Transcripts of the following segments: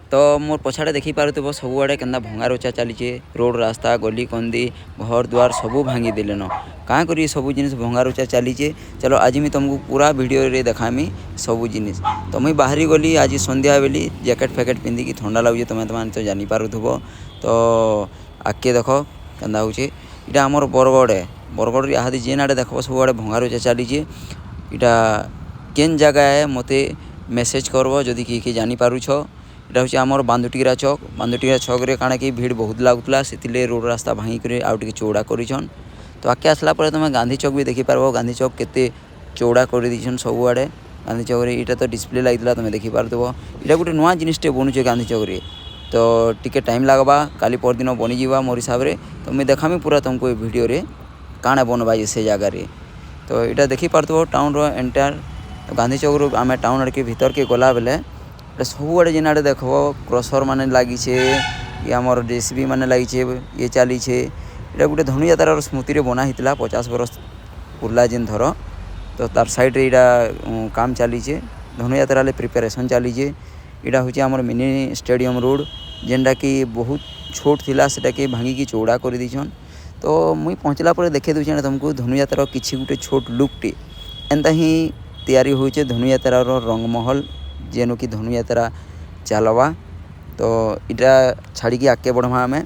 तो मोर पछाड़े देखी पारुथब सबुआड़े केन्दा भंगा रुचा चलीचे रोड रास्ता गली कंदी घर द्वार सबू भांगी देलेन क्या करी सब जिनिस भंगा रुचा चलीचे। चलो आज मैं तुमको पूरा वीडियो रे देखामी सबू जिनिस। तो मुई बाहरी गली आज संध्या बेली जैकेट फैकेट पिंधिकी ठंडा लगुचे तुम्हें तो जानी पारुथब। तो आगे देख केन्दा होचे इटा आमर बरगढ़ है। बरगढ़ इहादी जेन आड़े देख सबुआड़े भंगा रुचा चलीचे। इटा केन जगह है मते मेसेज करब जदि किए जानी पारुछ। इटा हूँ आमर बांदुटिरा छक रे काଣା कि भीड़ बहुत लागुला से रोड रास्ता भांगी आउ टे चौड़ा करिछन। तो आगे आसला पर तुम गांधी चौक भी देखी पारबो। गांधी चौक केते चौड़ा कर दीछन सबुआड़े। गांधी चौक रे इटा तो डिस्प्ले लागिला तुम देखी पारुथबो। इटा गोटे नुआ जिनिसटे बनुचे गांधी चौक रे। तो टिके टाइम लगवा काली परदिन बनी जीवा मोर हिसाब रे। तो मैं देखामी पूरा तुमको वीडियो रे काଣା बनवा से जगह रे। तो इटा देखी पारुथबो टाउन रो एंटायर गांधी चौक रो आमे टाउन आड़ के भीतर के गला बेले सबुआड़े जेन आड़े देखब क्रसर माने लागिछे ये आमर जेसीबी माने लागिछे ये चलीछे। इटा गोटे धनुयात्रार स्मृति रे बना हितला 50 बरस पुरला जेन धर। तो तार साइड रे इटा काम चलीछे धनुयात्रा ले प्रिपेरेसन चलीछे। इटा होचे आमर मिनी स्टेडियम रोड जेनटा कि बहुत छोट थिला सेटा कि भांगी चौड़ा कर दीछन। तो मुई पहुँचला पर देखे दूचे तुमको धनुयात्रा किछि गोटे छोट लुकटे एंता ही तैयारी होचे धनुयात्रार रंगमहल जेनु कि धनुयात्रा चलवा। तो इटा छाड़ी की आगे बढ़मा आमे।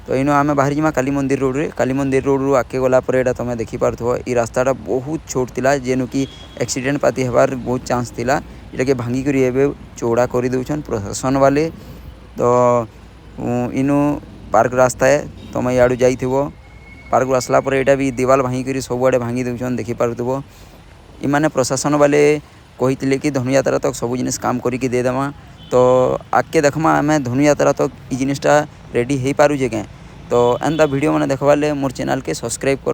तो इनो आमे बाहरी जिमा काली मंदिर रोड रे। काली मंदिर रोड रू आगे गला पर एटा तुम देखी पारथबो ई रास्ताटा बहुत छोट थिला जेनु कि एक्सीडेंट पाती हेबार बहुत चांस थिला। इटा के भांगी करी एबे चौड़ा कर दउछन प्रशासन वाले। तो इनु पार्क रास्ता है तुम याडू जाइथिबो पार्क आसला पर एटा भी दीवाल भांगी करी सबुआड़े भांगी दउछन देखी पारुथबो। इमाने प्रशासन वाले कही कि धनुयात्रा तक सब जिनिस काम करिकी दे देमा। तो आगे देखमा आमे धनुयात्रा तक ई जिनिसटा रेडी हो पारुछे के। तो एंता वीडियो मैंने देखवाले मोर चैनल के सब्सक्राइब कर।